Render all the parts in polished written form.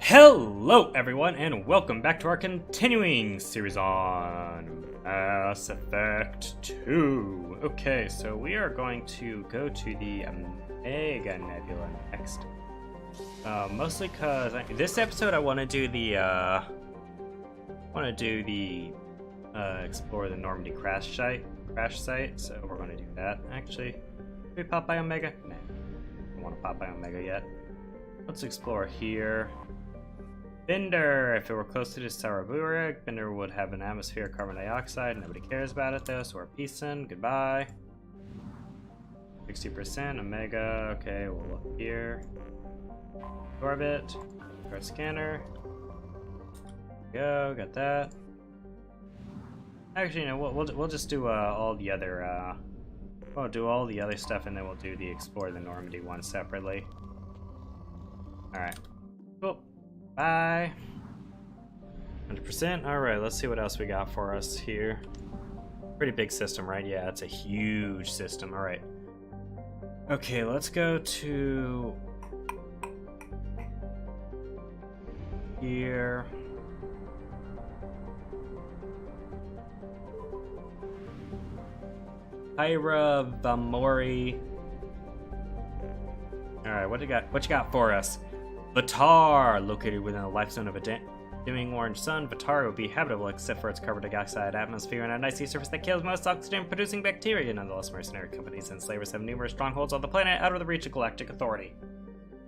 Hello everyone and welcome back to our continuing series on Mass Effect 2. Okay, so we are going to go to the Omega Nebula next. Mostly because this episode I want to do the explore the Normandy crash site. So we're going to do that. Actually, did we pop by Omega? No, I don't want to pop by Omega yet. Let's explore here. Bender! If it were close to the Saraburg, Bender would have an atmosphere of carbon dioxide. Nobody cares about it though, so we're peacing. Goodbye. 60%, Omega. Okay, we'll look here. Orbit. Our scanner. Go, got that. Actually, no, we'll just do all the other we'll do all the other stuff and then we'll do the Explore the Normandy one separately. Alright. Cool. Bye. 100%. Alright, let's see what else we got for us here. Pretty big system, right? Yeah, it's a huge system. Alright. Okay, let's go to here. Hyra Vamori. Alright, what you got for us? Vatar, located within the life zone of a dimming orange sun, Vatar will be habitable except for its carbon dioxide atmosphere and an icy surface that kills most oxygen-producing bacteria. Nonetheless, mercenary companies and slavers have numerous strongholds on the planet out of the reach of galactic authority.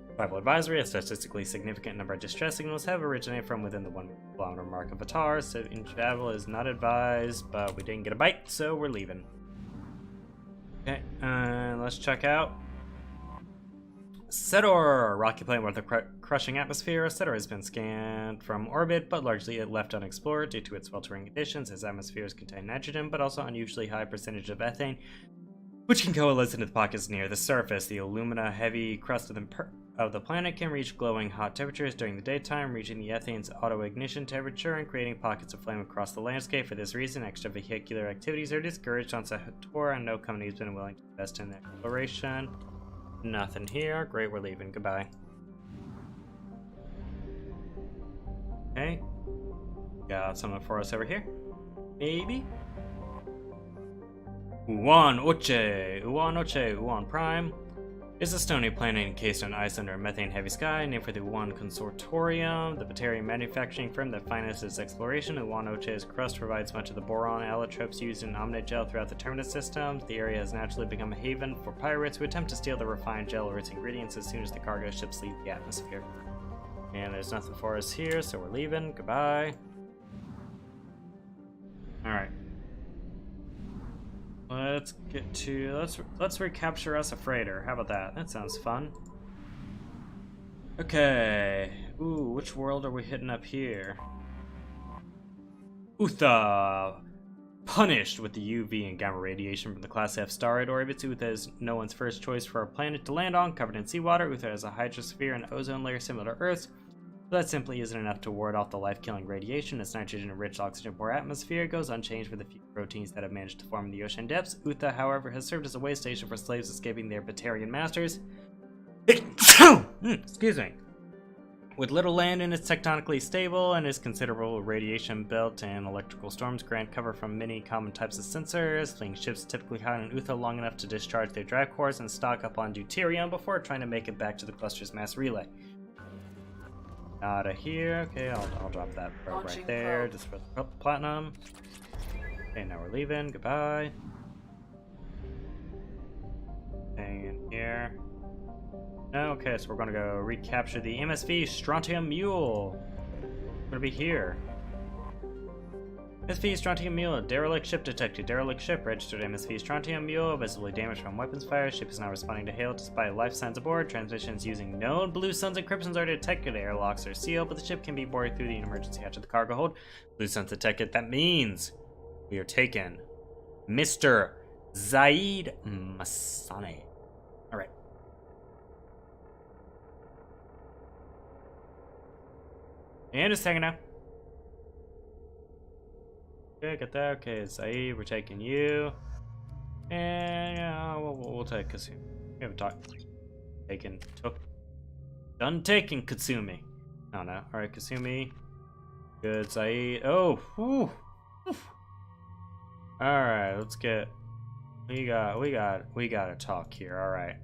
Survival advisory: a statistically significant number of distress signals have originated from within the 1 kilometer mark of Vatar, so in travel is not advised, but we didn't get a bite, so we're leaving. Okay, let's check out Sedor, rocky planet with a crushing atmosphere. Sedor has been scanned from orbit, but largely left unexplored due to its sweltering conditions. Its atmospheres contain nitrogen, but also unusually high percentage of ethane, which can coalesce into the pockets near the surface. The alumina-heavy crust of the planet can reach glowing hot temperatures during the daytime, reaching the ethane's auto-ignition temperature and creating pockets of flame across the landscape. For this reason, extravehicular activities are discouraged on Sedor, and no company has been willing to invest in exploration. Nothing here. Great, we're leaving. Goodbye. Okay. Got something for us over here. Maybe. Uan Prime is a stony planet encased in ice under a methane-heavy sky, named for the Uan Consortium, the Batarian manufacturing firm that financed its exploration. Uan-Oche's crust provides much of the boron allotropes used in Omnet gel throughout the Terminus systems. The area has naturally become a haven for pirates who attempt to steal the refined gel or its ingredients as soon as the cargo ships leave the atmosphere. And there's nothing for us here, so we're leaving. Goodbye. Alright. Let's get to let's recapture us a freighter. How about that? That sounds fun. Okay. Ooh, which world are we hitting up here? Utha! Punished with the UV and gamma radiation from the Class F star it orbits, Utha is no one's first choice for a planet to land on. Covered in seawater, Utha has a hydrosphere and ozone layer similar to Earth's. But that simply isn't enough to ward off the life-killing radiation. Its nitrogen-rich, oxygen-poor atmosphere goes unchanged for the few proteins that have managed to form in the ocean depths. Utha, however, has served as a way station for slaves escaping their Batarian masters. Excuse me. With little land and it's tectonically stable and its considerable radiation belt and electrical storms grant cover from many common types of sensors, fleeing ships typically hide in Utha long enough to discharge their drive cores and stock up on deuterium before trying to make it back to the cluster's mass relay. Out of here. Okay, I'll drop that probe right there. Just for the platinum. Okay, now we're leaving. Goodbye. Staying in here. Okay, so we're gonna go recapture the MSV Strontium Mule. We're gonna be here. MSV Strontium Mule, derelict ship detected. Derelict ship, registered MSV Strontium Mule, visibly damaged from weapons fire. Ship is not responding to hail despite life signs aboard. Transmissions using known Blue Suns encryptions are detected. Airlocks are sealed, but the ship can be boarded through the emergency hatch of the cargo hold. Blue Suns detected. That means we are taken. Mr. Zaid Masane. Alright. And it's taken now. Okay, got that. Okay, Zaid, we're taking you. And yeah, we'll take Kasumi. We haven't talked. Done taking Katsumi. I don't know. Alright, Kasumi. Good, Saeed. Oh, whew. Alright, let's get... We gotta talk here, alright.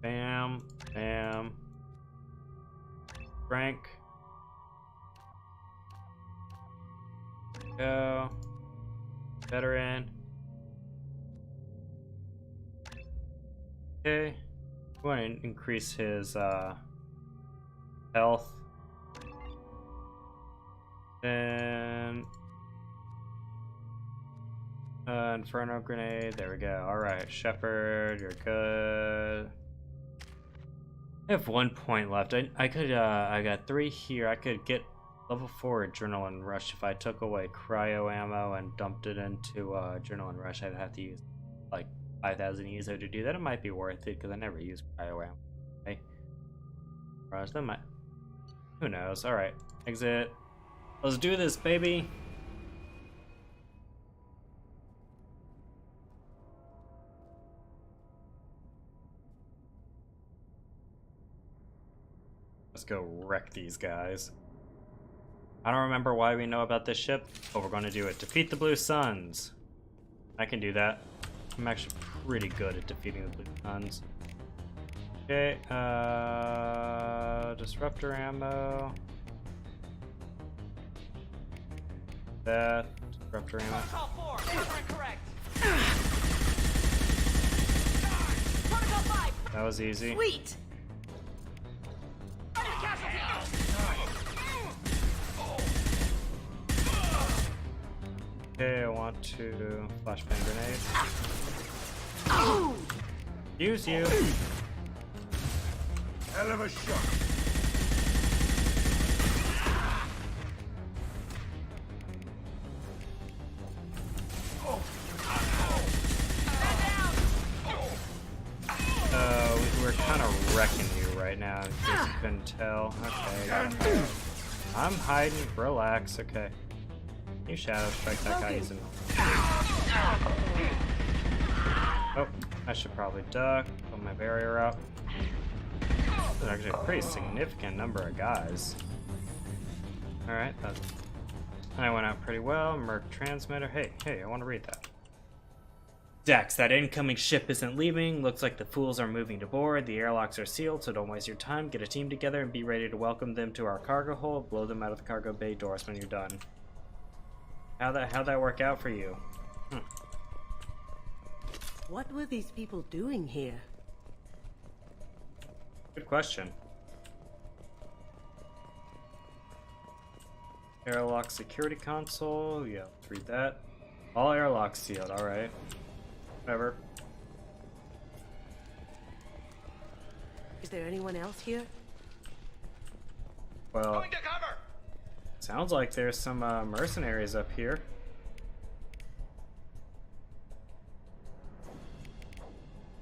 Bam, bam. Frank. Go. Veteran. Okay. We want to increase his health. Then Inferno grenade. There we go. All right, Shepard, you're good. I have 1 point left. I could I got 3 here. I could get level 4 Adrenaline Rush if I took away cryo ammo and dumped it into Adrenaline Rush. I'd have to use like 5,000 ESO to do that. It might be worth it because I never use cryo ammo. Okay. Rush, that might. Who knows? All right, exit. Let's do this, baby. Let's go wreck these guys. I don't remember why we know about this ship, but we're going to do it. Defeat the Blue Suns. I can do that. I'm actually pretty good at defeating the Blue Suns. Okay, disruptor ammo. That disruptor ammo. That was easy. Sweet. Okay, I want to flashbang grenade. Use you. Hell of a shot. We're kind of wrecking you right now, in case you couldn't tell. Okay. I'm hiding. Relax. Okay. You shadow strike that guy using. Oh, I should probably duck. Put my barrier up. There's actually a pretty significant number of guys. Alright, that went out pretty well. Merc transmitter. Hey, I want to read that. Dax, that incoming ship isn't leaving. Looks like the fools are moving to board. The airlocks are sealed, so don't waste your time. Get a team together and be ready to welcome them to our cargo hold. Blow them out of the cargo bay doors when you're done. How'd that work out for you? What were these people doing here? Good question. Airlock security console. Yeah, let's read that. All airlocks sealed. Alright. Whatever. Is there anyone else here? Well, Going to cover. sounds like there's some mercenaries up here.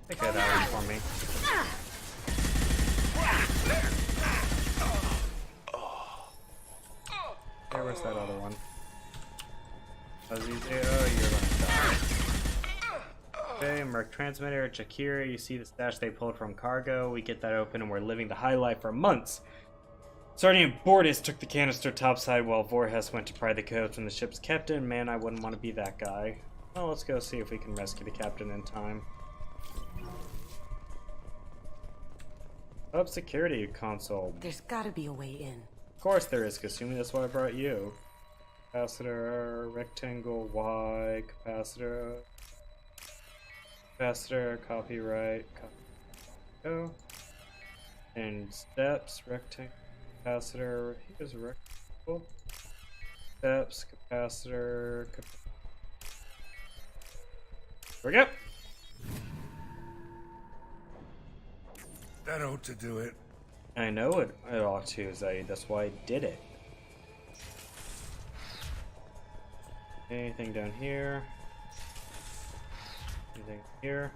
Take that out for me. There was that other one. Oh, you're gonna die. Okay, Merc transmitter, Jakira, you see the stash they pulled from cargo. We get that open and we're living the high life for months. Sergeant Bortis took the canister topside while Voorhis went to pry the codes from the ship's captain. Man, I wouldn't want to be that guy. Well, let's go see if we can rescue the captain in time. Up security console. There's gotta be a way in. Of course there is, Kasumi, that's why I brought you. Capacitor, rectangle, Y, capacitor, copyright, go. And steps, rectangle, capacitor, here's a rectangle. Steps, capacitor, Here we go. That ought to do it. I know it ought to, Zaid. That's why I did it. Anything down here? Anything here?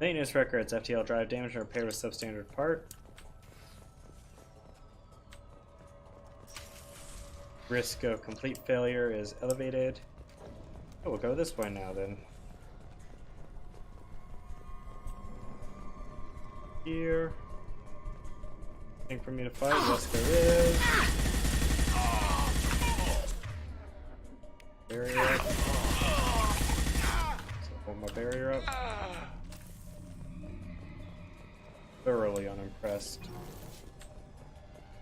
Maintenance records. FTL drive damage and repaired with substandard part. Risk of complete failure is elevated. Oh, we'll go this way now then. Here. Anything for me to fight? Yes, there is. Barrier up. So hold my barrier up. Thoroughly unimpressed.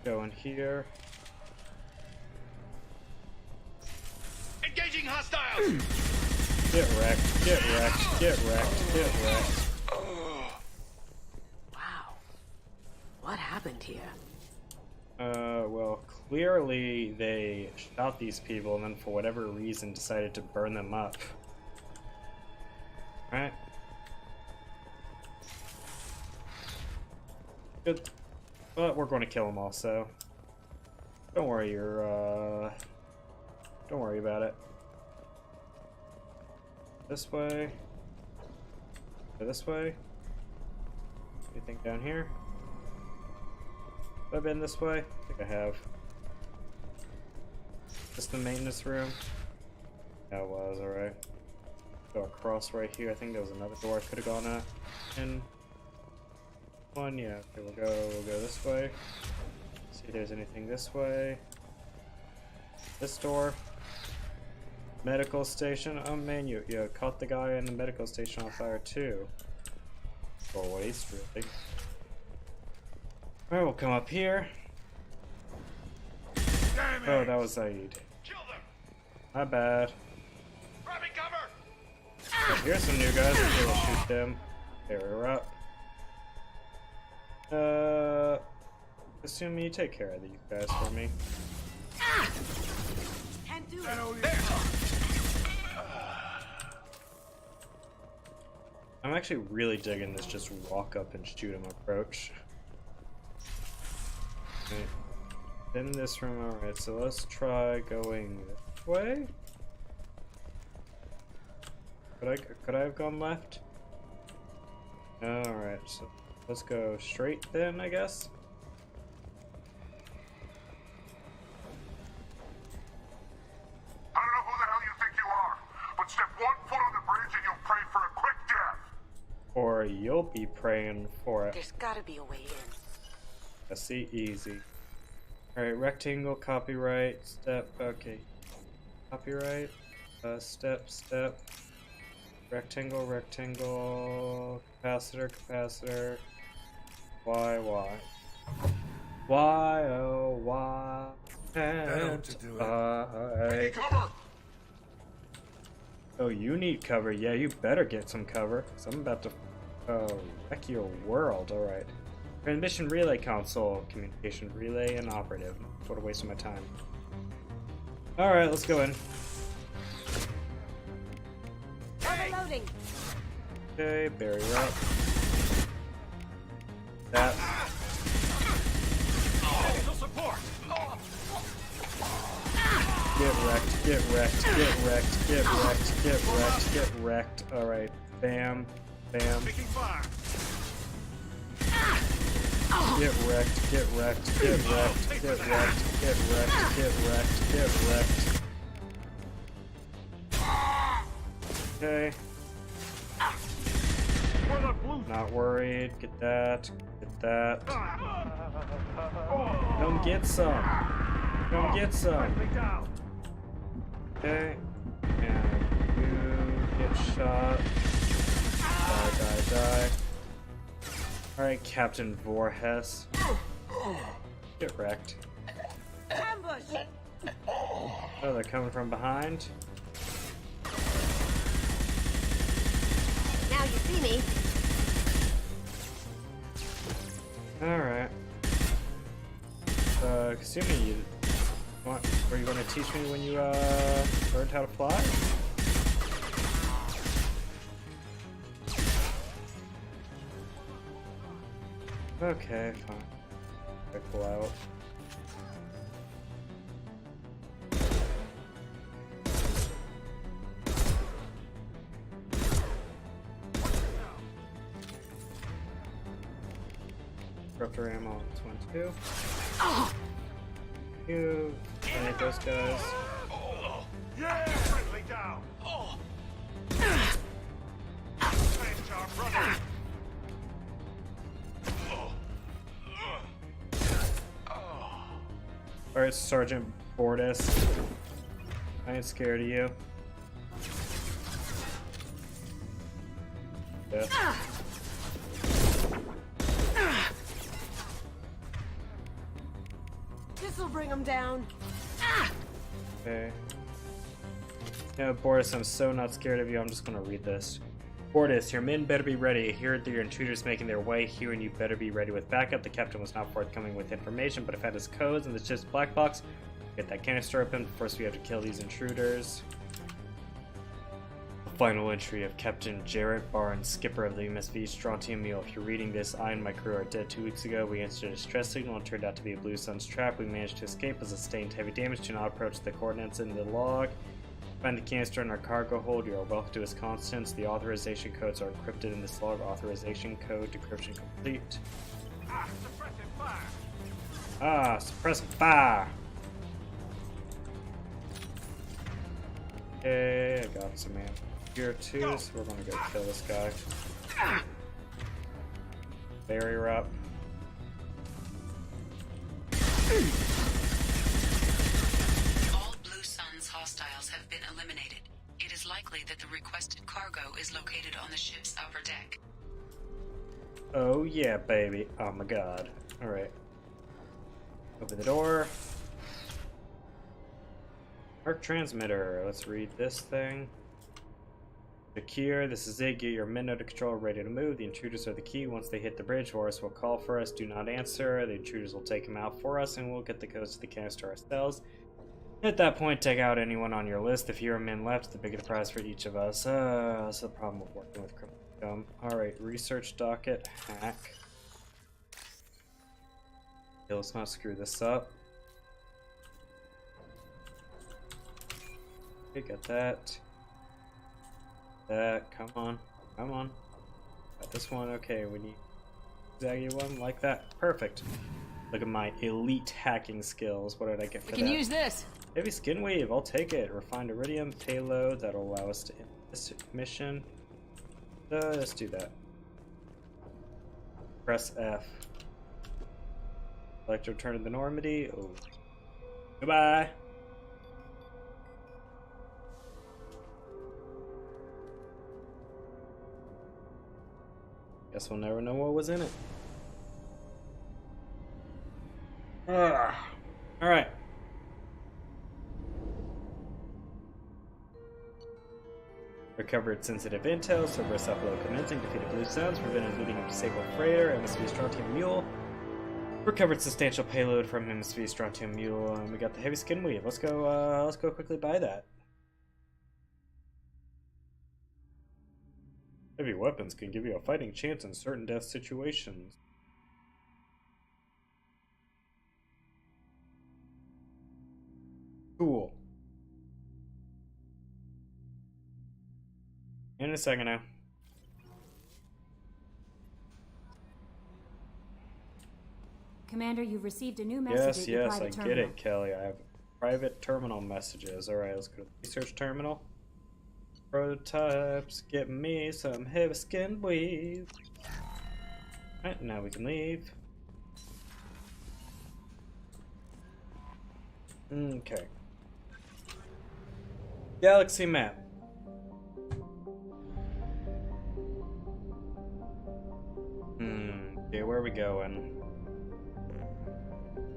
Go in here. Engaging hostiles! Get wrecked, get wrecked, get wrecked, get wrecked. Wow. What happened here? Well, clearly they shot these people and then for whatever reason decided to burn them up. Right? Good. But we're going to kill them all, so don't worry, don't worry about it. This way. This way. Anything down here? Have I been this way? I think I have. Just the maintenance room? That was, alright. Go across right here. I think there was another door I could have gone in. One, yeah. Okay, we'll go this way. See if there's anything this way. This door. Medical station. Oh man, you caught the guy in the medical station on fire too. Or waste, really. Alright, we'll come up here. Oh, that was Zaid. Kill them! My bad. Grabbing cover! So here's some new guys. Okay, we'll shoot them. There, we're up. Assuming you take care of these guys for me. Can't do it. There! I'm actually really digging this just walk up and shoot him approach. Right. In this room, alright, so let's try going this way. Could I have gone left? Alright, so let's go straight then, I guess. I don't know who the hell you think you are, but step 1 foot on the bridge and you'll pray for a quick death. Or you'll be praying for it. There's gotta be a way in. I see, easy. Alright, rectangle, copyright, step, okay. Copyright, step, rectangle, rectangle, capacitor, capacitor, Y, oh, Y, and Need cover! Oh, you need cover. Yeah, you better get some cover, because I'm about to wreck your world. Alright. Transmission relay console, communication relay, and operative. What a waste of my time. Alright, let's go in. Overloading. Okay, barrier up. That. Medical support! Get wrecked, get wrecked, get wrecked, get wrecked, get wrecked, get wrecked. Alright. Bam, bam. Taking fire! Get wrecked, get wrecked, get wrecked, get wrecked, get wrecked, get wrecked, get wrecked. Okay. Not worried. Get that. Get that. Come get some. Come get some. Okay. And you get shot. Die, die, die. Alright, Captain Voorhees. Get wrecked. Ambush! Oh, they're coming from behind. Now you see me. Alright. Kasumi, were you going to teach me when you learned how to fly? Okay, fine. I pull out. Disruptor ammo on this one too. You grenade those guys. Yeah! Friendly down! Flames are running! Alright, Sergeant Bordis. I ain't scared of you. Yeah. This'll bring him down. Okay. No, Bordis, I'm so not scared of you. I'm just gonna read this. Bordis, your men better be ready. I hear that your intruders making their way here, and you better be ready with backup. The captain was not forthcoming with information, but I've had his codes and the ship's black box. Get that canister open. First, we have to kill these intruders. The final entry of Captain Jarrett Barnes, skipper of the MSV Strontium Mule. If you're reading this, I and my crew are dead 2 weeks ago. We answered a distress signal and turned out to be a Blue Sun's trap. We managed to escape but sustained heavy damage. Do not approach the coordinates in the log. Find the canister in our cargo hold. You are welcome to Wisconsin. The authorization codes are encrypted in this log. Authorization code decryption complete. Suppressing fire. Suppress fire. Okay, I got some ammo here too, so we're gonna go kill this guy. Barrier up. All Blue Sun's hostiles have been eliminated. It is likely that the requested cargo is located on the ship's upper deck. Oh yeah, baby. Oh my god. Alright. Open the door. Arc transmitter. Let's read this thing. Secure. This is it. Get your men under control, ready to move. The intruders are the key. Once they hit the bridge, Horus will call for us. Do not answer. The intruders will take him out for us, and we'll get the codes to the canister ourselves. At that point, take out anyone on your list. The fewer men left, the bigger the prize for each of us. That's the problem with working with criminal. Alright, research docket, hack. Okay, let's not screw this up. Okay, got that. That, come on. Got this one, okay, we need Zaggy one, like that. Perfect. Look at my elite hacking skills. What did I get for that? We can use this. Heavy skin weave, I'll take it. Refined iridium payload, that'll allow us to end this mission. Let's do that. Press F. Like to return to the Normandy. Oh. Goodbye. Guess we'll never know what was in it. Alright. Recovered sensitive intel, Cerberus upload commencing, defeated Blue Suns, prevented looting of disabled freighter, MSV Strontium Mule. Recovered substantial payload from MSV Strontium Mule, and we got the heavy skin weave. Let's go quickly buy that. Heavy weapons can give you a fighting chance in certain death situations. Cool. In a second now. Commander, you've received a new message at your Yes, private I terminal. get it, Kelly. I have private terminal messages. Alright, let's go to the research terminal. Prototypes, get me some heavy skin weave. Alright, now we can leave. Okay. Galaxy map. Okay, where are we going?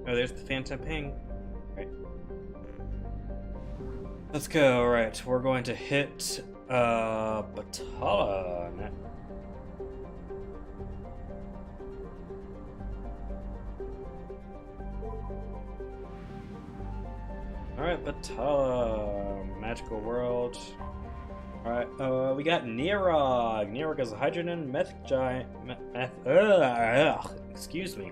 Oh, there's the Phantom Ping. Right. Let's go. Alright, we're going to hit Batala. Alright, Batala. Magical world. Alright, we got Nirog. Nirog is a hydrogen meth giant. Excuse me.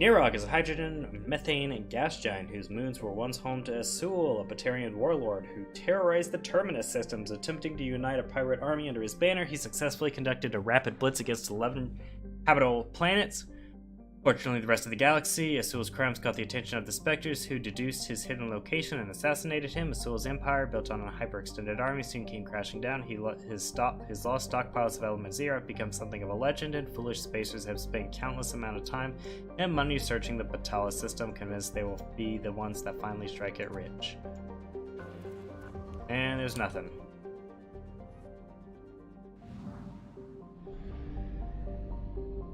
Nirog is a hydrogen, methane, and gas giant whose moons were once home to Asul, a Batarian warlord who terrorized the Terminus systems. Attempting to unite a pirate army under his banner, he successfully conducted a rapid blitz against 11 habitable planets. Fortunately, the rest of the galaxy, Azul's crimes caught the attention of the Spectres, who deduced his hidden location and assassinated him. Azul's empire, built on a hyper-extended army, soon came crashing down. His lost stockpiles of Element Zero have become something of a legend, and foolish spacers have spent countless amount of time and money searching the Batala system, convinced they will be the ones that finally strike it rich. And there's nothing.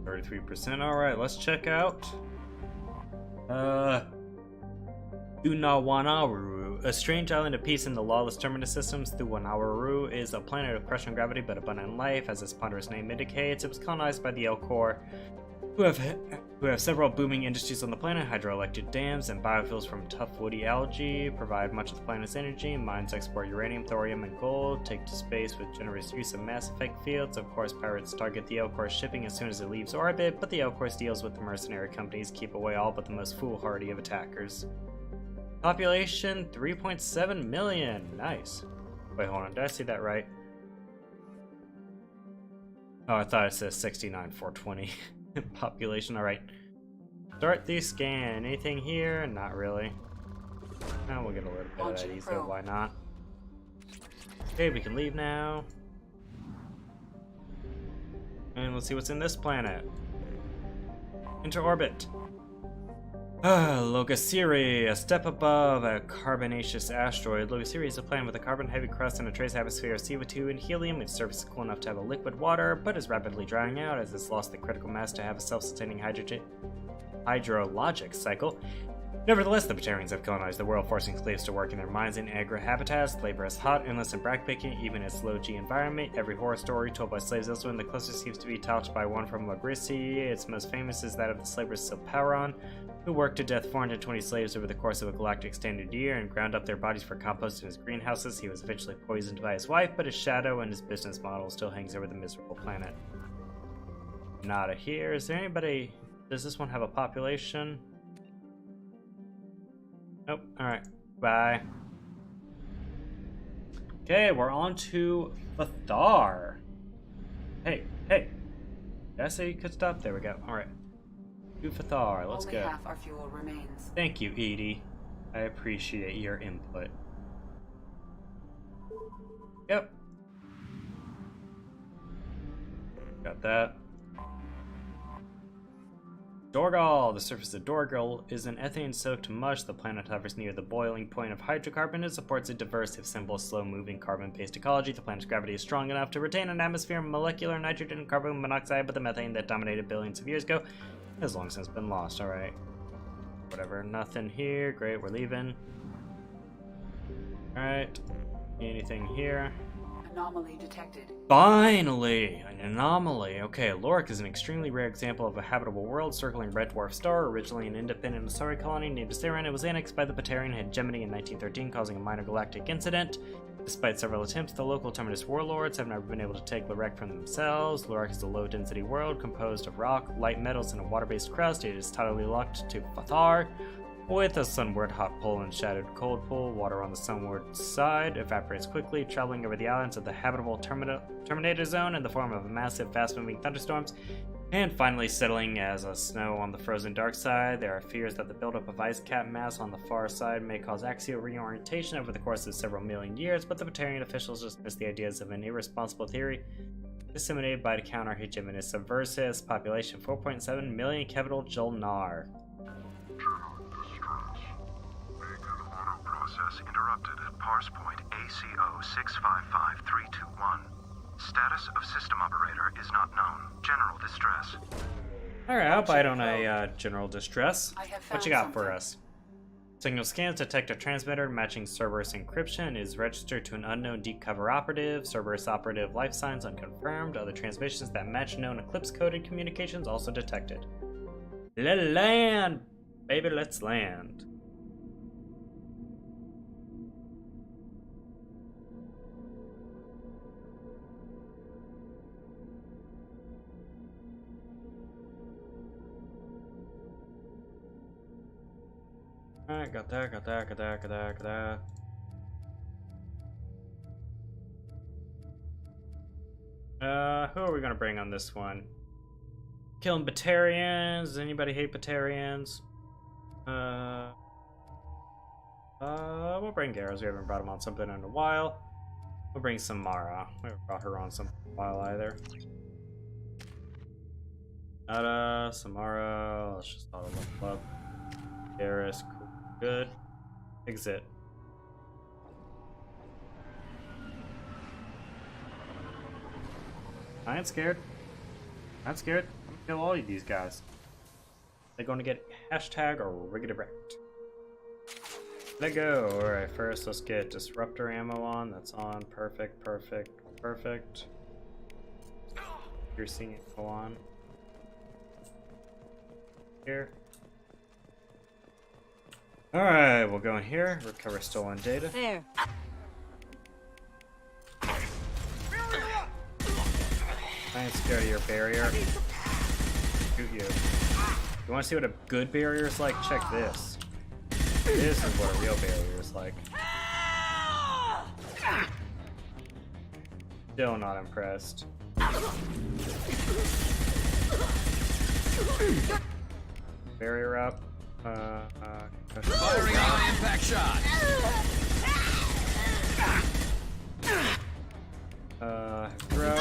%. Alright, let's check out Thunawanaru, a strange island of peace in the lawless terminus systems. Thunawanaru is a planet of crushing gravity but abundant life, as its ponderous name indicates. It was colonized by the Elcor, who have several booming industries on the planet. Hydroelectric dams and biofuels from tough woody algae provide much of the planet's energy. Mines export uranium, thorium, and gold, take to space with generous use of mass effect fields. Of course, pirates target the Elcor shipping as soon as it leaves orbit, but the Elcor's deals with the mercenary companies keep away all but the most foolhardy of attackers. Population 3.7 million. Nice. Wait, hold on. Did I see that right? Oh, I thought it says 69,420. Population. Alright. Start the scan. Anything here? Not really. Now we'll get a little bit of that easy. Why not? Okay, we can leave now. And let's see what's in this planet. Enter orbit. Logosiri, a step above a carbonaceous asteroid. Logosiri is a planet with a carbon-heavy crust and a trace atmosphere of CO2 and helium. Its surface is cool enough to have a liquid water, but is rapidly drying out as it's lost the critical mass to have a self-sustaining hydrologic cycle. Nevertheless, the Batarians have colonized the world, forcing slaves to work in their mines and agri-habitats. Labor is hot, endless, and backbreaking, even in its low-G environment. Every horror story told by slaves elsewhere, the closest seems to be touched by one from Logrisi. Its most famous is that of the slaver Silparon, who worked to death 420 slaves over the course of a galactic standard year and ground up their bodies for compost in his greenhouses. He was eventually poisoned by his wife, but his shadow and his business model still hangs over the miserable planet. Nada here. Is there anybody... Does this one have a population? Nope. Alright. Bye. Okay, we're on to Fathar. Hey. Did I say you could stop? There we go. Alright. To Fathar. Let's go. Only half our fuel remains. Thank you, Edie. I appreciate your input. Yep. Got that. Dorgal. The surface of Dorgal is an ethane-soaked mush. The planet hovers near the boiling point of hydrocarbon. It supports a diverse, if simple, slow-moving carbon-based ecology. The planet's gravity is strong enough to retain an atmosphere of molecular nitrogen and carbon monoxide, but the methane that dominated billions of years ago has long since been lost. Alright. Whatever. Nothing here. Great, we're leaving. Alright. Anything here? Anomaly detected. Finally! An anomaly. Okay, Lorik is an extremely rare example of a habitable world circling Red Dwarf Star. Originally an independent Asari colony named Asteran, it was annexed by the Batarian hegemony in 1913, causing a minor galactic incident. Despite several attempts, the local terminus warlords have never been able to take Lorek from themselves. Lorek is a low-density world composed of rock, light metals, and a water-based crust. It is totally locked to Fathar, with a sunward hot pole and shadowed cold pole. Water on the sunward side evaporates quickly, traveling over the islands of the habitable Terminator Zone in the form of massive, fast-moving thunderstorms, and finally settling as a snow on the frozen dark side. There are fears that the buildup of ice cap mass on the far side may cause axial reorientation over the course of several million years, but the Batarian officials dismiss the ideas of an irresponsible theory disseminated by the counter-hegemonist subversives. Population 4.7 million, capital Jolnar. Process interrupted at parse point ACO 655321. Status of system operator is not known. General distress. Alright, I'll bite on a general distress. I have What you found got for something. us? Signal scans detect a transmitter matching Cerberus encryption is registered to an unknown deep cover operative. Cerberus operative life signs unconfirmed. Other transmissions that match known Eclipse-coded communications also detected. Let's land! Baby, let's land. Alright, got that. Who are we gonna bring on this one? killing Batarians. Does anybody hate Batarians? We'll bring Garros. We haven't brought him on something in a while. We'll bring Samara. We haven't brought her on something in a while either. Nada, Samara. Let's just auto level up. Garros, cool, good. Exit. I ain't scared. Not scared. I'm gonna kill all of these guys. They're going to get hashtag or rigged wrecked. Let go. Alright, first let's get disruptor ammo on. That's on. Perfect, perfect, perfect. You're seeing it go on. Here. Alright, we'll go in here. Recover stolen data. There. I ain't scared of your barrier. Shoot you. You want to see what a good barrier is like? Check this. This is what a real barrier is like. Still not impressed. Barrier up. Firing high impact shot. Throw.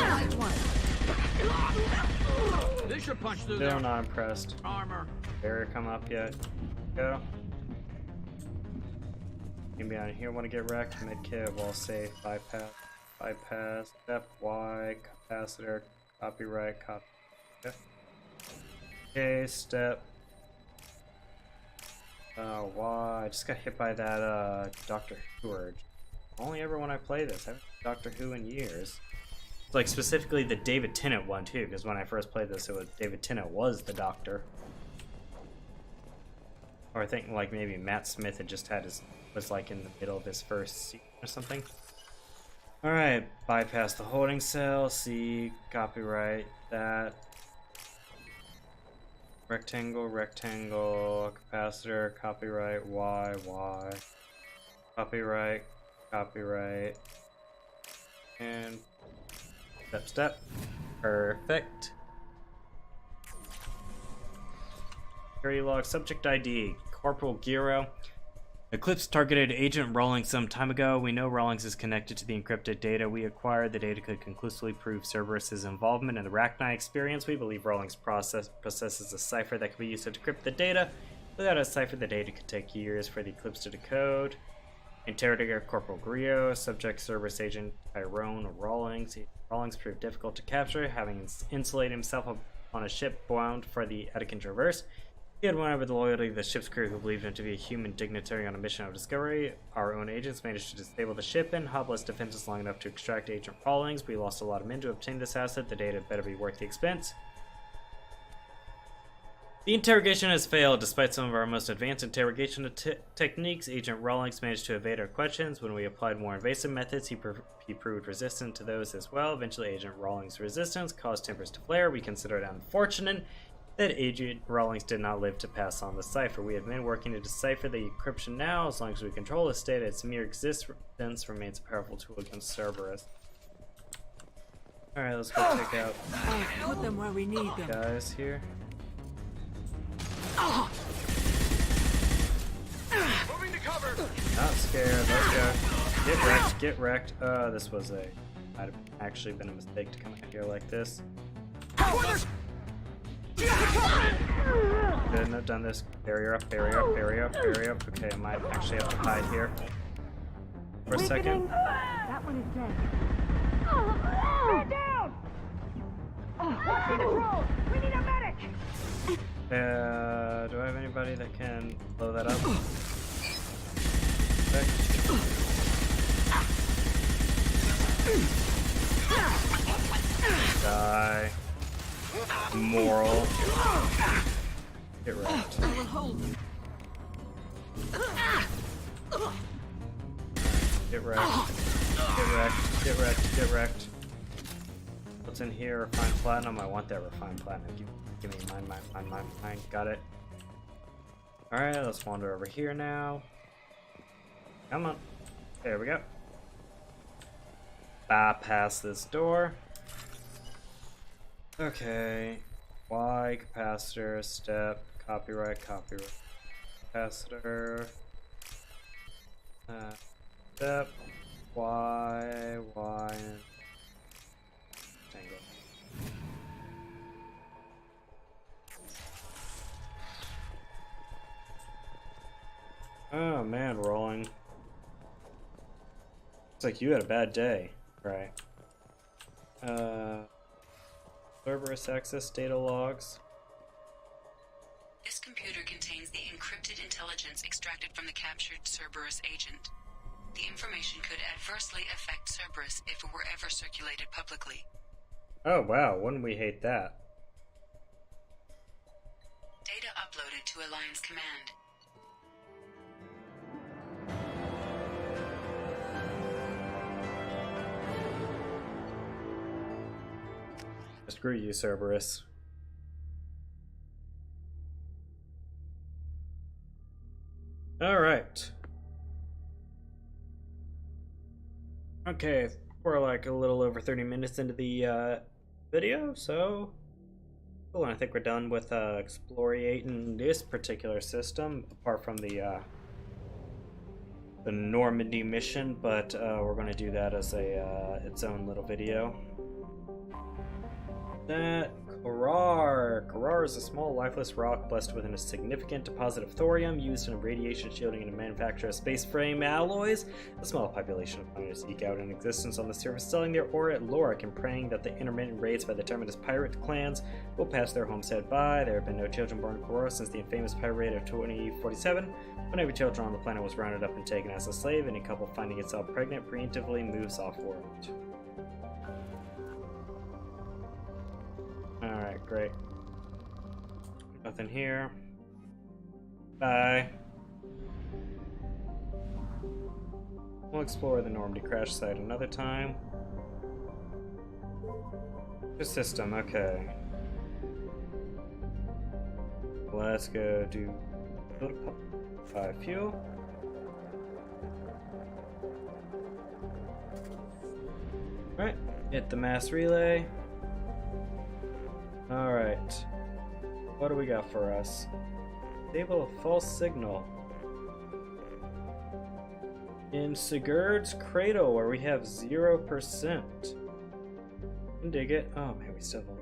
They should punch through Still their not impressed. armor. Barrier come up yet? Go. Maybe on here want to get wrecked. Medkit, wall safe, bypass, bypass, step Y, capacitor, copyright, copy. Okay, step. Y. I just got hit by that Doctor Who urge. Only ever when I play this. I haven't played Doctor Who in years. Like specifically the David Tennant one too, because when I first played this, it was David Tennant was the Doctor. Or I think like maybe Matt Smith had just had was like in the middle of his first season or something. All right, bypass the holding cell. C, copyright that. Rectangle, rectangle, capacitor, copyright, Y, Y, copyright, copyright, and step, step. Perfect. Security log, subject ID, Corporal Giro. Eclipse targeted Agent Rawlings some time ago. We know Rawlings is connected to the encrypted data we acquired. The data could conclusively prove Cerberus's involvement in the Rachni experience. We believe Rawlings possesses a cipher that can be used to decrypt the data. Without a cipher, the data could take years for the Eclipse to decode. Interrogator Corporal Grio, subject Cerberus Agent Tyrone Rawlings. Rawlings proved difficult to capture, having insulated himself on a ship bound for the Attican Traverse. He had won over the loyalty of the ship's crew, who believed him to be a human dignitary on a mission of discovery. Our own agents managed to disable the ship and Hobbless defenses long enough to extract Agent Rawlings. We lost a lot of men to obtain this asset. The data better be worth the expense. The interrogation has failed. Despite some of our most advanced interrogation techniques, Agent Rawlings managed to evade our questions. When we applied more invasive methods, he proved resistant to those as well. Eventually, Agent Rawlings' resistance caused tempers to flare. We consider it unfortunate that Agent Rawlings did not live to pass on the cipher. We have men working to decipher the encryption now. As long as we control this data, its mere existence remains a powerful tool against Cerberus. Alright, let's go take out Put them where we need them. guys here. Moving to cover. Not scared, let's go. Get wrecked, get wrecked. This was might have actually been a mistake to come out here like this. Couldn't have done this. Barrier up, barrier up, barrier up, barrier up. Okay, I might actually have to hide here for a second. That one is dead. Man down! What's in control? We need a medic! Do I have anybody that can blow that up? Okay. Die. Moral. Get wrecked. Get wrecked. Get wrecked. Get wrecked. Get wrecked. What's in here? Refined platinum. I want that refined platinum. Give me mine. Got it. Alright, let's wander over here now. Come on. There we go. Bypass this door. Okay. Y, capacitor, step, copyright, capacitor, step, Y, and angle. Oh man, rolling. Looks like you had a bad day. Right. Cerberus access data logs. This computer contains the encrypted intelligence extracted from the captured Cerberus agent. The information could adversely affect Cerberus if it were ever circulated publicly. Oh wow, wouldn't we hate that? Data uploaded to Alliance Command. Screw you, Cerberus. Alright. Okay, we're like a little over 30 minutes into the video, so cool, and I think we're done with explorating this particular system, apart from the Normandy mission, but we're going to do that as a its own little video. That Karar is a small lifeless rock blessed with a significant deposit of thorium used in radiation shielding and the manufacture of space frame alloys. A small population of miners eke out an existence on the surface, selling their ore at Lorik and praying that the intermittent raids by the terminus pirate clans will pass their homestead by. There have been no children born in Karar since the infamous pirate raid of 2047, when every children on the planet was rounded up and taken as a slave. Any couple finding itself pregnant preemptively moves off-world. Alright, great. Nothing here. Bye. We'll explore the Normandy crash site another time. The system, okay. Let's go do fuel. Alright, hit the mass relay. Alright. What do we got for us? Disable a false signal. In Sigurd's Cradle, where we have 0%. Can dig it. Oh man, we still have.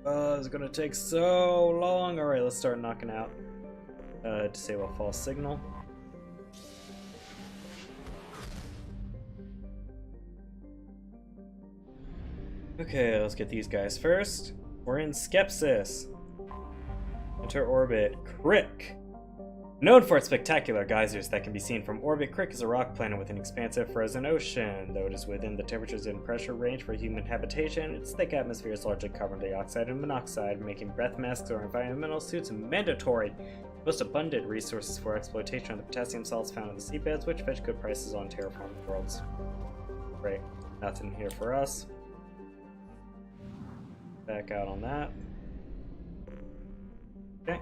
Oh, it's gonna take so long. Alright, let's start knocking out. Disable a false signal. Okay, let's get these guys first. We're in Skepsis. Enter orbit. Crick. Known for its spectacular geysers that can be seen from orbit, Crick is a rock planet with an expansive frozen ocean. Though it is within the temperatures and pressure range for human habitation, its thick atmosphere is largely carbon dioxide and monoxide, making breath masks or environmental suits mandatory. Most abundant resources for exploitation are the potassium salts found in the seabeds, which fetch good prices on terraforming worlds. Great. Nothing here for us. Back out on that. Okay.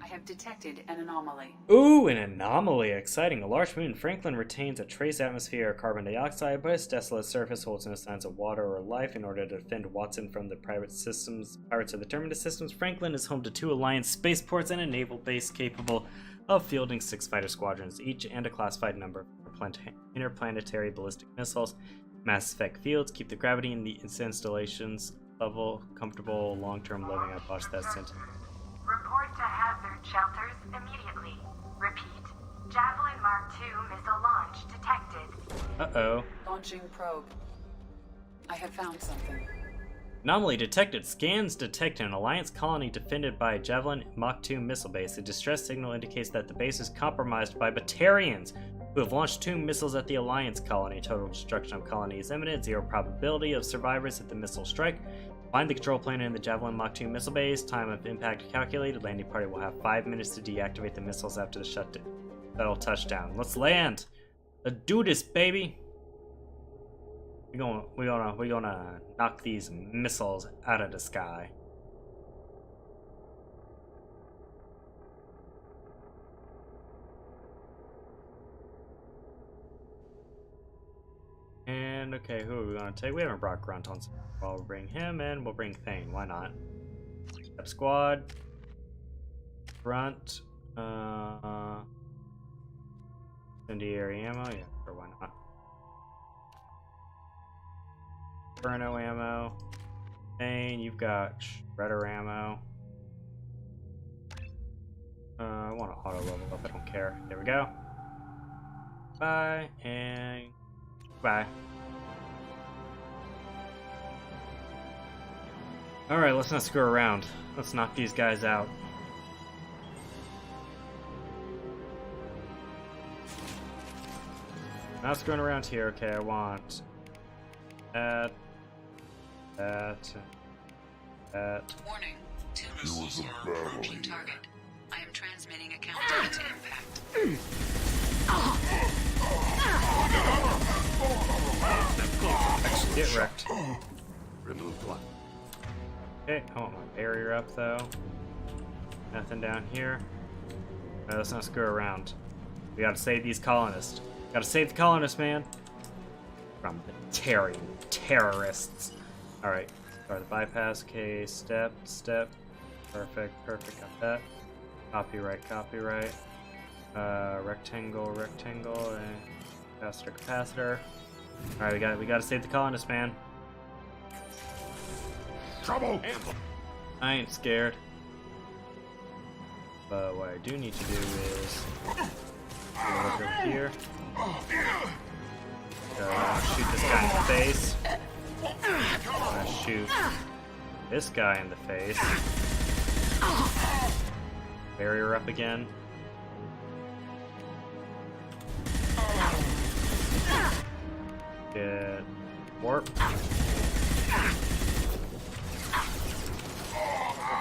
I have detected an anomaly. Ooh, an anomaly! Exciting. A large moon, Franklin retains a trace atmosphere of carbon dioxide, but its desolate surface holds no signs of water or life. In order to defend Watson from the pirates of the Terminus systems, Franklin is home to 2 Alliance spaceports and a naval base capable of fielding 6 fighter squadrons each and a classified number of interplanetary ballistic missiles. Mass effect fields keep the gravity in the installations level, comfortable, long-term living. I botched that sentence. Report to hazard shelters immediately. Repeat. Javelin Mark II missile launch detected. Uh-oh. Launching probe. I have found something. Anomaly detected. Scans detect an Alliance colony defended by a Javelin Mach 2 missile base. A distress signal indicates that the base is compromised by Batarians, who have launched 2 missiles at the Alliance colony. Total destruction of colony is imminent. 0 probability of survivors at the missile strike. Find the control plane in the Javelin Mach 2 missile base. Time of impact calculated. Landing party will have 5 minutes to deactivate the missiles after the shuttle touchdown. Let's land. Let's do this, baby. We're gonna knock these missiles out of the sky. And okay, who are we gonna take? We haven't brought Grunt on, so we'll bring him and we'll bring Thane. Why not? grab squad. Front. Incendiary ammo, yeah, or why not? Inferno ammo. And you've got shredder ammo. I want to auto level up, I don't care. There we go. Bye, and bye. Alright, let's not screw around. Let's knock these guys out. Not screwing around here. Okay, I want that. Warning. Two missiles are approaching target. I am transmitting a countdown to impact. Get wrecked. Remove one. Okay, I want my barrier up though. Nothing down here. No, let's not screw around. We gotta save these colonists. Gotta save the colonists, man. From the terrorists. Alright, start the bypass. Okay, step. Perfect, got that. Copyright. Rectangle, and capacitor. Alright, we gotta save the colonists, man. Trouble! I ain't scared. But what I do need to do is look over here. Shoot this guy in the face. I'm gonna shoot this guy in the face. Barrier up again. Get warp.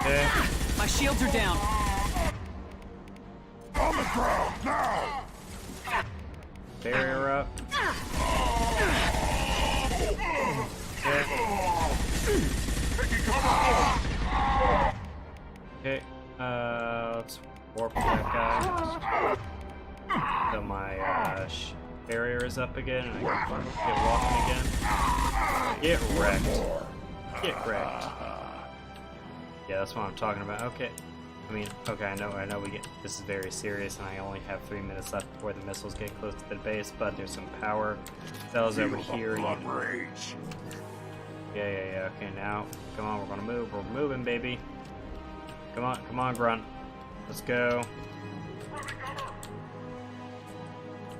Okay. My shields are down. On the ground, now! Barrier up. Okay. Let's warp that guy. So my barrier is up again, and I can get walking again. Get wrecked. Get wrecked. Yeah, that's what I'm talking about. Okay. I mean, okay, I know this is very serious, and I only have 3 minutes left before the missiles get close to the base, but there's some power cells over here. Blood rage. Yeah, okay, now, come on, we're gonna move. We're moving, baby. Come on, Grunt. Let's go.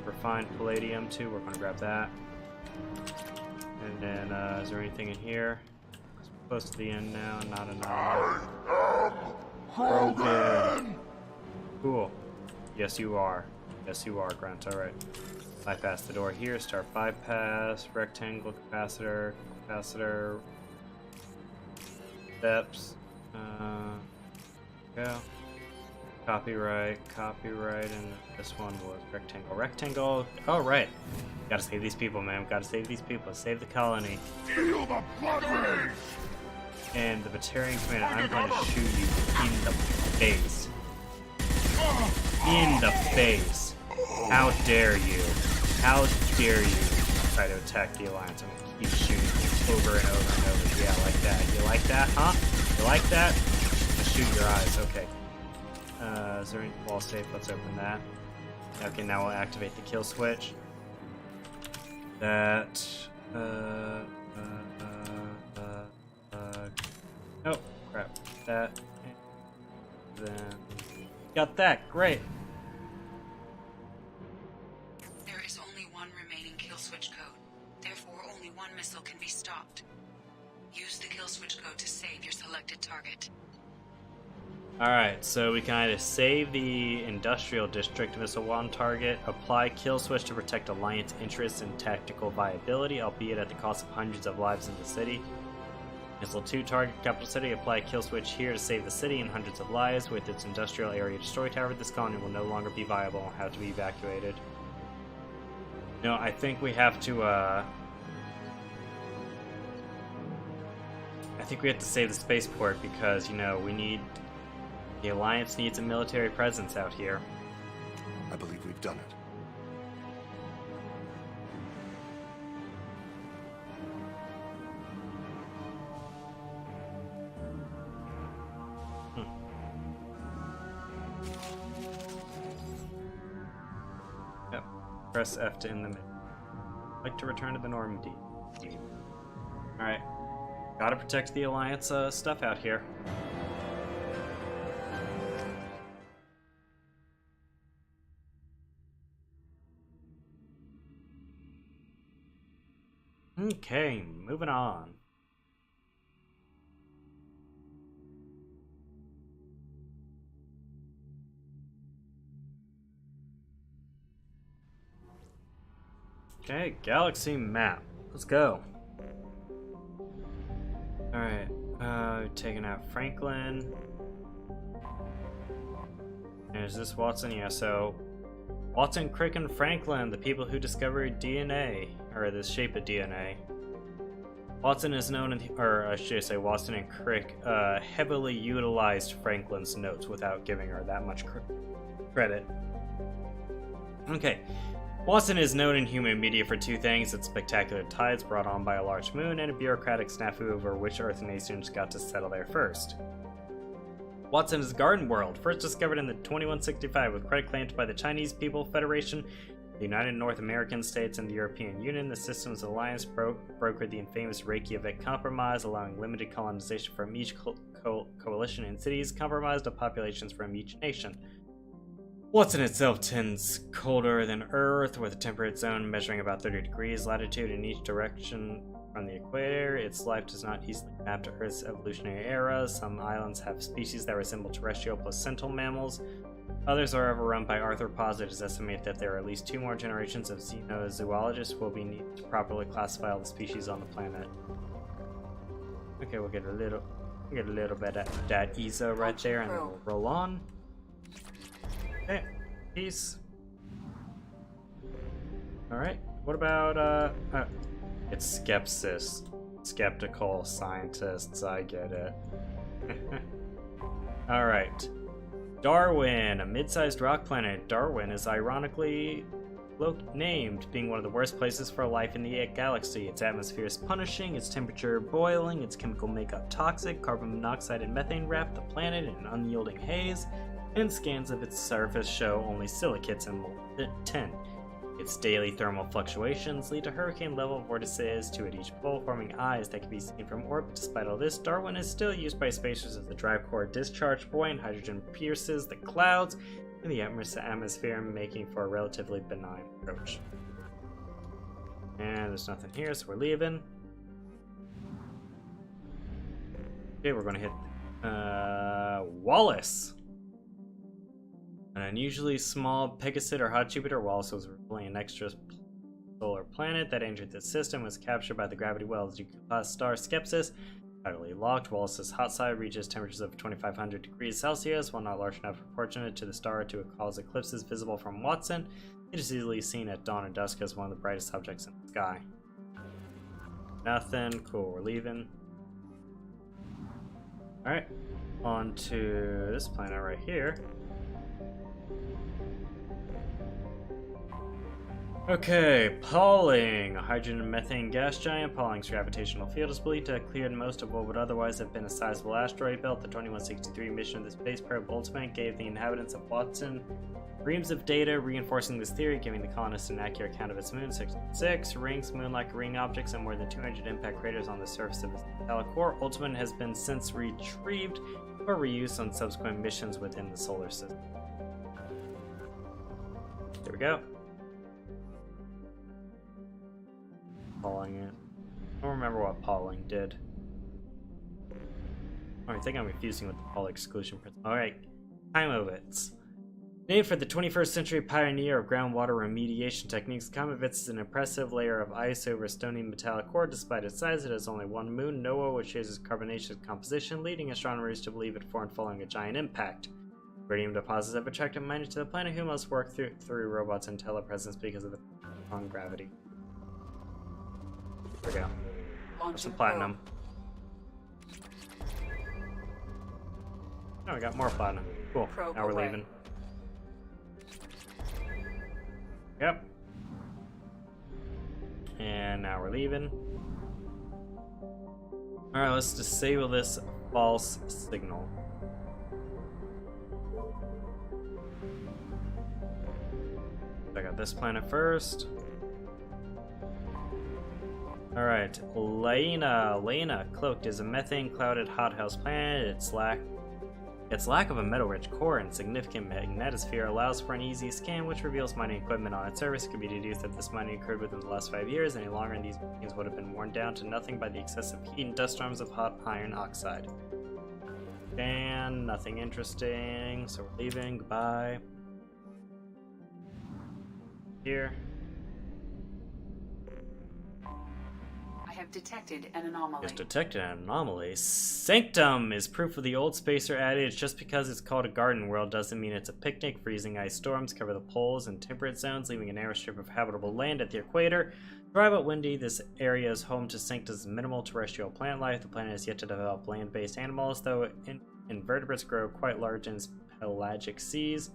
Refined palladium, too. We're gonna grab that. And then, is there anything in here? It's close to the end now. Not enough. Broken. Cool. Yes, you are. Grunt. Alright. Bypass the door here. Start bypass. Rectangle capacitor. Steps. Go. Copyright, and this one was rectangle. Oh, right. Gotta save these people, man. Gotta save these people. Save the colony. Feel the blood rage! And the Batarian Commander, I'm going to shoot you in the face. In the face. How dare you? How dare you try to attack the Alliance? I'm going to keep shooting you over and over and over. Yeah, like that. You like that, huh? You like that? Just shoot your eyes. Okay. Is there any wall safe? Let's open that. Okay, now we'll activate the kill switch. That. Oh, crap. That. And then. Got that. Great. There is only one remaining kill switch code. Therefore, only one missile can be stopped. Use the kill switch code to save your selected target. Alright, so we can either save the Industrial District Missile 1 target, apply kill switch to protect Alliance interests and tactical viability, albeit at the cost of hundreds of lives in the city. Missile 2 target capital city, apply kill switch here to save the city and hundreds of lives. With its industrial area destroyed, however, this colony will no longer be viable and will have to be evacuated. No, I think we have to, I think we have to save the spaceport because, you know, the Alliance needs a military presence out here. I believe we've done it. Press F to end the menu. Like to return to the Normandy. Alright. Gotta protect the Alliance stuff out here. Okay, moving on. Okay, galaxy map. Let's go. Alright, taking out Franklin. And is this Watson? Yeah, so Watson, Crick, and Franklin, the people who discovered DNA, or the shape of DNA. Watson is known, or I should say Watson and Crick heavily utilized Franklin's notes without giving her that much credit. Okay. Watson is known in human media for two things: its spectacular tides brought on by a large moon, and a bureaucratic snafu over which Earth nations got to settle there first. Watson is Garden World, first discovered in the 2165 with credit claimed by the Chinese People Federation, the United North American States, and the European Union. The system's alliance brokered the infamous Reykjavik Compromise, allowing limited colonization from each coalition in cities, compromised of populations from each nation. Watson itself tends colder than Earth, with a temperate zone measuring about 30 degrees latitude in each direction from the equator. Its life does not easily map to Earth's evolutionary era. Some islands have species that resemble terrestrial placental mammals. Others are overrun by arthropods. It is estimated that there are at least 2 more generations of xenozoologists will be needed to properly classify all the species on the planet. Okay, we'll get a little bit of that ESO right there, and then we'll roll on. Okay, peace. Alright, what about, it's skepsis. Skeptical scientists, I get it. Alright. Darwin, a mid-sized rock planet. Darwin is ironically named, being one of the worst places for life in the galaxy. Its atmosphere is punishing, its temperature boiling, its chemical makeup toxic. Carbon monoxide and methane wrap the planet in an unyielding haze, and scans of its surface show only silicates and molten tin. Its daily thermal fluctuations lead to hurricane-level vortices at each pole, forming eyes that can be seen from orbit. Despite all this, Darwin is still used by spacers as the drive core discharge point. Hydrogen pierces the clouds in the atmosphere, making for a relatively benign approach. And there's nothing here, so we're leaving. Okay, we're gonna hit Wallace. An unusually small Pegasus or hot Jupiter, Wallace was revealing an extra solar planet that entered the system, was captured by the gravity well class star Skepsis. Tidally locked, Wallace's hot side reaches temperatures of 2500 degrees Celsius. While not large enough proportionate to the star to cause eclipses visible from Watson, it is easily seen at dawn or dusk as one of the brightest objects in the sky. Nothing. Cool, we're leaving. Alright, on to this planet right here. Okay, Pauling, a hydrogen and methane gas giant. Pauling's gravitational field is believed to have cleared most of what would otherwise have been a sizable asteroid belt. The 2163 mission of the space probe Ultimate gave the inhabitants of Watson reams of data reinforcing this theory, giving the colonists an accurate count of its moon, 6 rings, moon-like ring objects, and more than 200 impact craters on the surface of its metallic core. Ultimate has been since retrieved for reuse on subsequent missions within the solar system. There we go. Pauling it. I don't remember what Pauling did. Oh, I think I'm confusing with the Pauling exclusion principle. Alright, Chimovitz. Named for the 21st century pioneer of groundwater remediation techniques, Chimovitz is an impressive layer of ice over a stony metallic core. Despite its size, it has only one moon, Noah, which shares its carbonaceous composition, leading astronomers to believe it formed following a giant impact. Radium deposits have attracted miners to the planet, who must work through robots and telepresence because of the strong gravity. There we go. Have some platinum. Oh, we got more platinum. Cool. Now we're leaving. Yep. And now we're leaving. Alright, let's disable this false signal. Check out this planet first. Alright, Lena Cloaked is a methane-clouded hothouse planet. Its lack of a metal-rich core and significant magnetosphere allows for an easy scan, which reveals mining equipment on its surface. It could be deduced that this mining occurred within the last 5 years. Any longer, and these machines would have been worn down to nothing by the excessive heat and dust storms of hot iron oxide. And nothing interesting, so we're leaving. Goodbye. Here. I have detected an anomaly. It's detected an anomaly. Sanctum is proof of the old spacer adage. Just because it's called a garden world doesn't mean it's a picnic. Freezing ice storms cover the poles and temperate zones, leaving a narrow strip of habitable land at the equator. Dry but windy, this area is home to Sanctum's minimal terrestrial plant life. The planet has yet to develop land-based animals, though invertebrates grow quite large in its pelagic seas.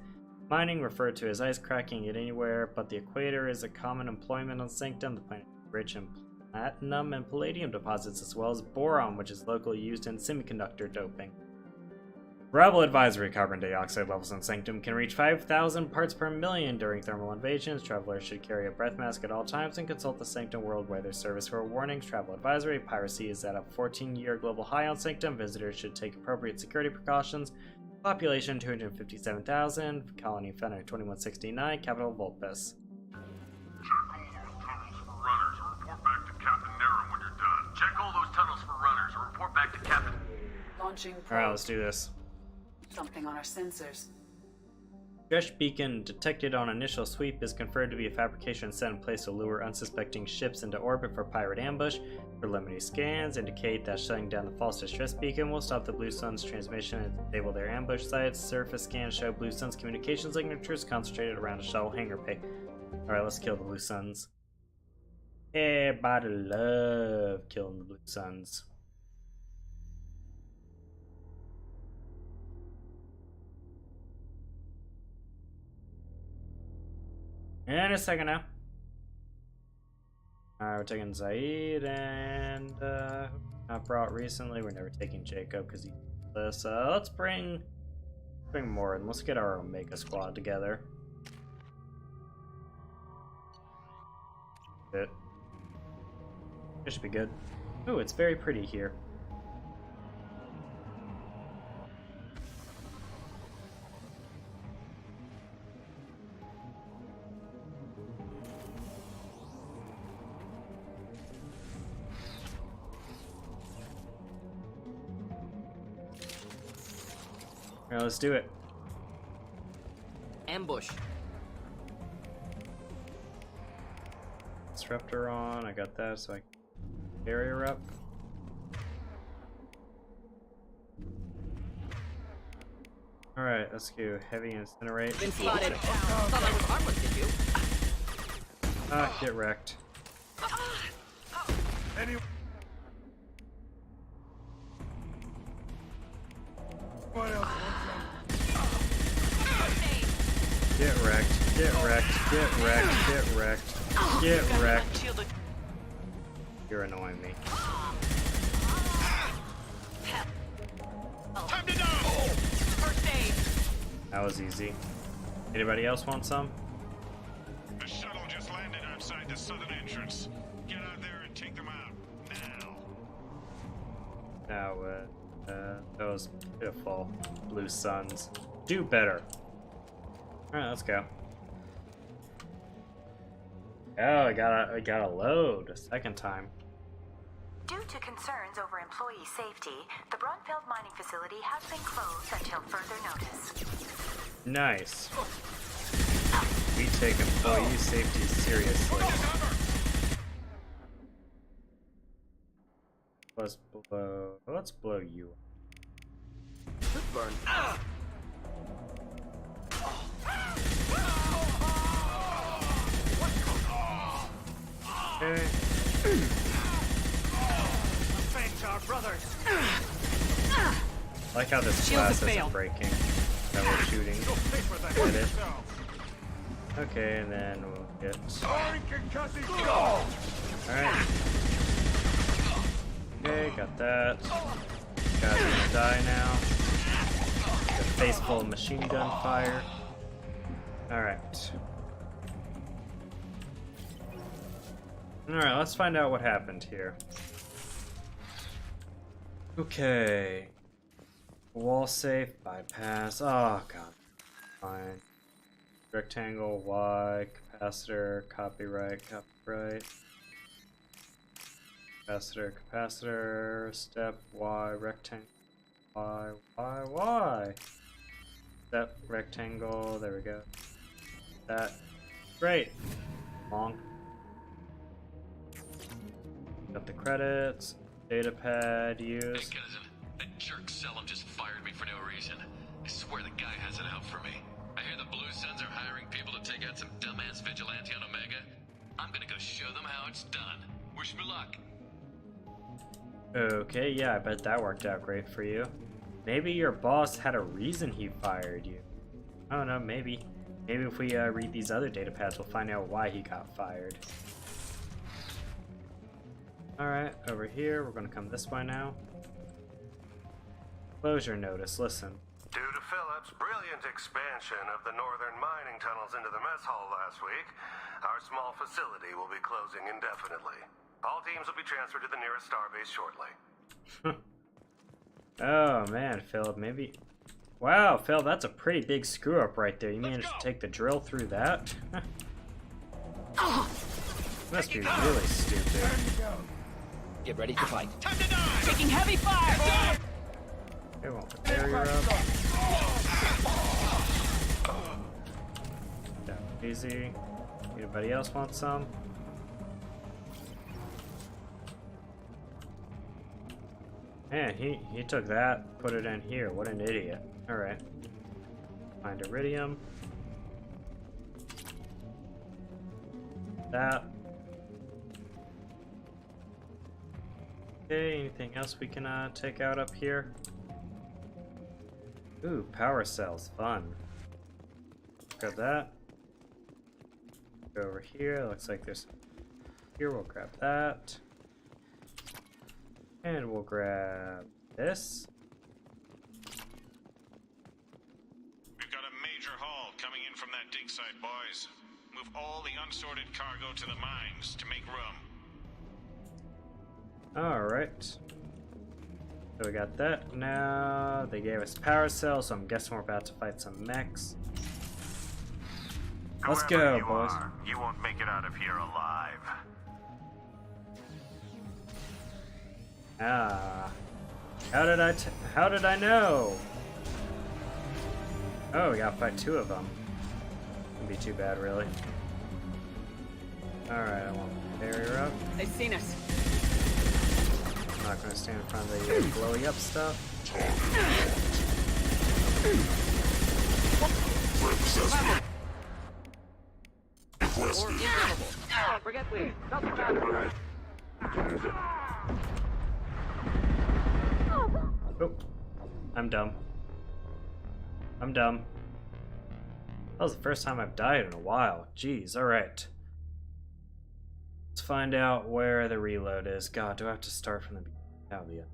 Mining, referred to as ice cracking it anywhere but the equator, is a common employment on Sanctum. The planet is rich in platinum and palladium deposits, as well as boron, which is locally used in semiconductor doping. Rebel advisory: carbon dioxide levels in Sanctum can reach 5,000 parts per million during thermal invasions. Travelers should carry a breath mask at all times and consult the Sanctum World Weather Service for warnings. Travel advisory: piracy is at a 14-year global high on Sanctum. Visitors should take appropriate security precautions. Population 257,000. Colony founded in 2169. Capital Vulpes. Check all those tunnels for runners and report back to Captain. Launching probe. Alright, let's do this. Something on our sensors. Stretch beacon detected on initial sweep is conferred to be a fabrication set in place to lure unsuspecting ships into orbit for pirate ambush. Preliminary scans indicate that shutting down the false distress beacon will stop the Blue Sun's transmission and disable their ambush sites. Surface scans show Blue Sun's communications signatures concentrated around a shuttle hangar bay. Alright, let's kill the Blue Suns. Everybody love killing the Blue Suns. And a second now. Alright, we're taking Zaid and not brought recently. We're never taking Jacob because he's this. Let's bring more and let's get our Omega squad together. It should be good. Oh, it's very pretty here. Alright, let's do it. Ambush. Disruptor on. I got that, so I can carry her up. Alright, let's go heavy incinerate. Been spotted. Thought I was harmless, did you? Ah, get wrecked. Get wrecked, get wrecked, get wrecked, get wrecked, get wrecked. You're annoying me. Time to die! First aid! That was easy. Anybody else want some? The shuttle just landed outside the southern entrance. Get out there and take them out now. Now, those pitiful Blue Suns. Do better. Alright, let's go. Oh, I got a load a second time. Due to concerns over employee safety, the Brunfeld mining facility has been closed until further notice. Nice. We take employee safety seriously. Let's blow you up. Could burn. Okay. Thanks, our brothers! I like how this class isn't breaking that we're shooting at it. Okay, and then we'll get... Alright. Okay, got that. Guys gonna die now. The face full of machine gun fire. Alright. Alright, let's find out what happened here. Okay. Wall safe, bypass. Oh, God. Fine. Rectangle, Y, capacitor, copyright. Capacitor, step, Y, rectangle, Y. Step, rectangle, there we go. That. Great. Long. Got the credits. Data pad, use. Hey, cousin. That jerk Selim just fired me for no reason. I swear the guy has it out for me. I hear the Blue Suns are hiring people to take out some dumbass vigilante on Omega. I'm gonna go show them how it's done. Wish me luck. Okay, yeah, I bet that worked out great for you. Maybe your boss had a reason he fired you. I don't know, maybe. Maybe if we read these other data pads, we'll find out why he got fired. Alright, over here, we're gonna come this way now. Closure notice, listen. Due to Phillips' brilliant expansion of the northern mining tunnels into the mess hall last week, our small facility will be closing indefinitely. All teams will be transferred to the nearest starbase shortly. Oh man, Philip, maybe... Wow, Phil, that's a pretty big screw up right there. You managed to take the drill through that? Must be really stupid. Get ready to fight. Time to die! Taking heavy fire! Okay, well, the barrier up. Down easy. Anybody else want some? Man, he took that, put it in here. What an idiot. Alright. Find iridium. That. Okay, anything else we can take out up here? Ooh, power cells, fun. Grab that. Go over here, looks like there's... Here, we'll grab that. And we'll grab this. We've got a major haul coming in from that dig site, boys. Move all the unsorted cargo to the mines to make room. Alright. So we got that. Now they gave us power cells, so I'm guessing we're about to fight some mechs. Let's go, boys. You won't make it out of here alive. Ah. How did I know? Oh, we gotta fight two of them. Wouldn't be too bad, really. Alright, I want the barrier up. They've seen us. I'm not gonna stand in front of the glowy up stuff. Or inflammable. Forget we. Nothing matters. Oh, I'm dumb. I'm dumb. That was the first time I've died in a while. Jeez, alright. Let's find out where the reload is. God, do I have to start from the beginning? That'll be it.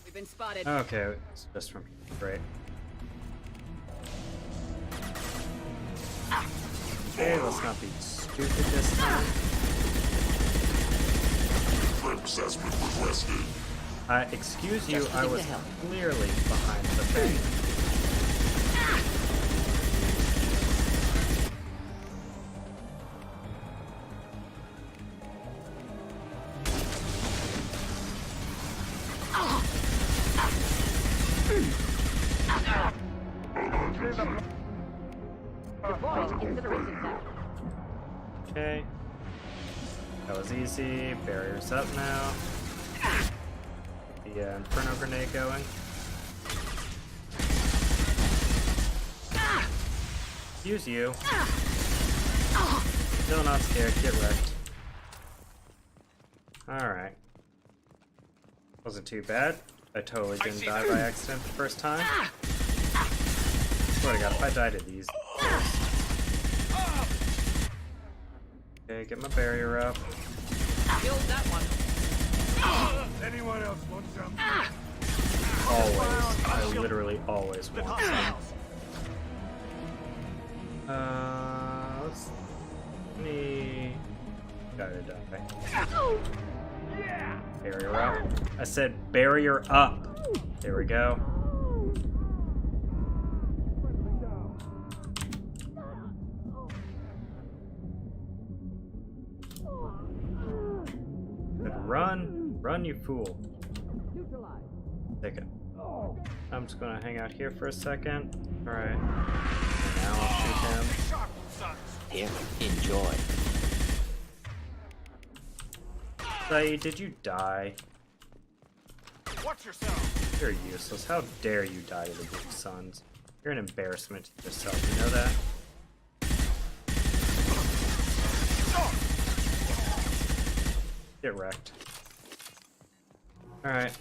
We've been spotted. Okay, it's just from great. Okay, let's not be stupid this time. Assessment requested. Excuse you, Just I keeping was the help. clearly behind the thing. Okay. That was easy. Barrier's up now. The Inferno grenade going. Use you. Still not scared. Get wrecked. Alright. Wasn't too bad. I totally didn't die by accident the first time. Swear to God, if I died at these. Okay, Okay, get my barrier up. Killed that one. Anyone else want some? Always. I literally always want some. Let me... Gotta die. Barrier up. I said barrier up. There we go. Run! Run, you fool. Take it. I'm just gonna hang out here for a second. Alright. Now I'll shoot him. Here, enjoy. Saeed, did you die? Watch yourself. You're useless. How dare you die to the Blue Suns? You're an embarrassment to yourself, you know that? Get wrecked. Alright.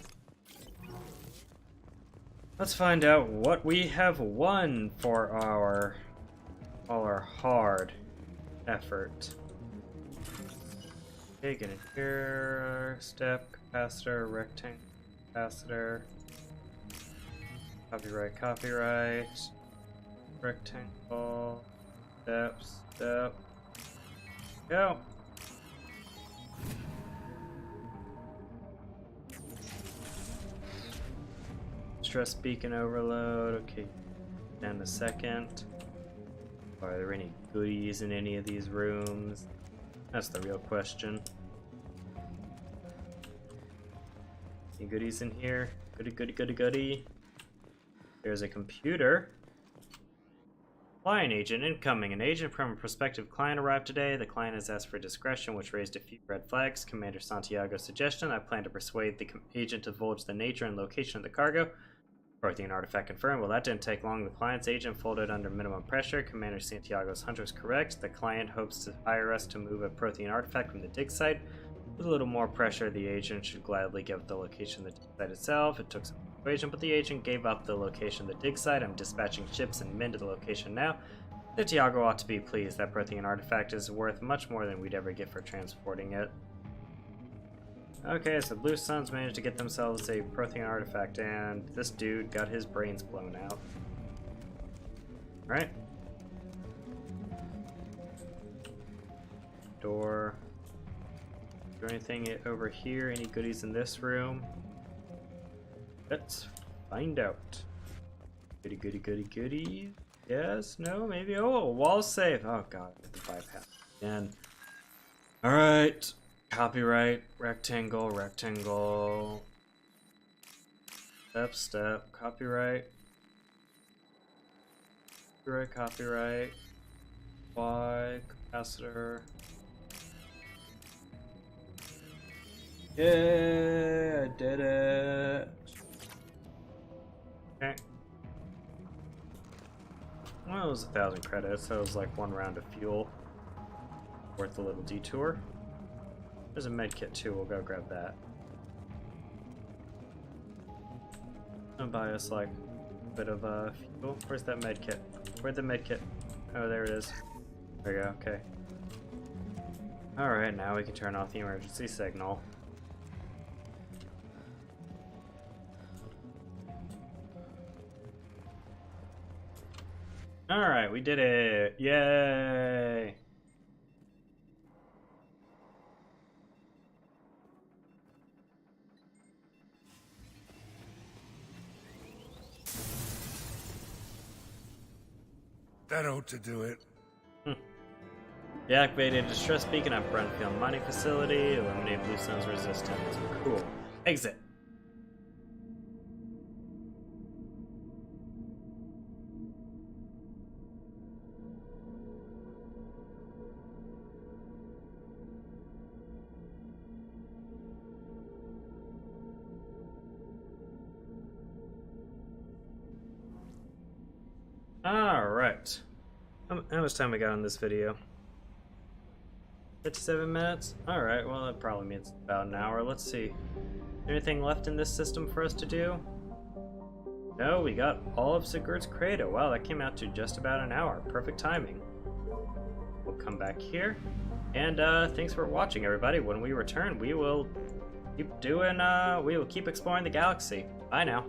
Let's find out what we have won for all our hard effort. Okay, get in here. Step, capacitor, rectangle, capacitor. Copyright. Rectangle. Step. Go. Stress beacon overload. Okay, down a second. Are there any goodies in any of these rooms? That's the real question. Any goodies in here? Goody. There's a computer. Client agent incoming. An agent from a prospective client arrived today. The client has asked for discretion, which raised a few red flags. Commander Santiago's suggestion. I plan to persuade the agent to divulge the nature and location of the cargo. Prothean artifact confirmed. Well, that didn't take long. The client's agent folded under minimum pressure. Commander Santiago's hunter is correct. The client hopes to hire us to move a Prothean artifact from the dig site. With a little more pressure, the agent should gladly give up the location of the dig site itself. It took some persuasion, but the agent gave up the location of the dig site. I'm dispatching ships and men to the location now. Santiago ought to be pleased. That Prothean artifact is worth much more than we'd ever get for transporting it. Okay, so Blue Suns managed to get themselves a Prothean artifact, and this dude got his brains blown out. Right? Door. Is there anything over here? Any goodies in this room? Let's find out. Goody. Yes? No? Maybe? Oh, wall safe. Oh god, I have to bypass again. Alright. Copyright, rectangle, step, copyright, Y, capacitor. Yeah, I did it. Okay. Well, it was 1,000 credits, so it was like one round of fuel. Worth a little detour. There's a med kit too, we'll go grab that. I'll buy us like a bit of fuel. Where's that med kit? Where'd the med kit? Oh, there it is. There we go, okay. Alright, now we can turn off the emergency signal. Alright, we did it! Yay! That ought to do it. Deactivated a distress beacon at Brunfield mining facility. Eliminate Blue Sun's resistance. Cool. Exit. Alright. How much time we got on this video? 57 minutes? Alright, well that probably means about an hour. Let's see. Anything left in this system for us to do? No, we got all of Sigurd's Crater. Wow, that came out to just about an hour. Perfect timing. We'll come back here. And thanks for watching, everybody. When we return, we will keep exploring the galaxy. Bye now.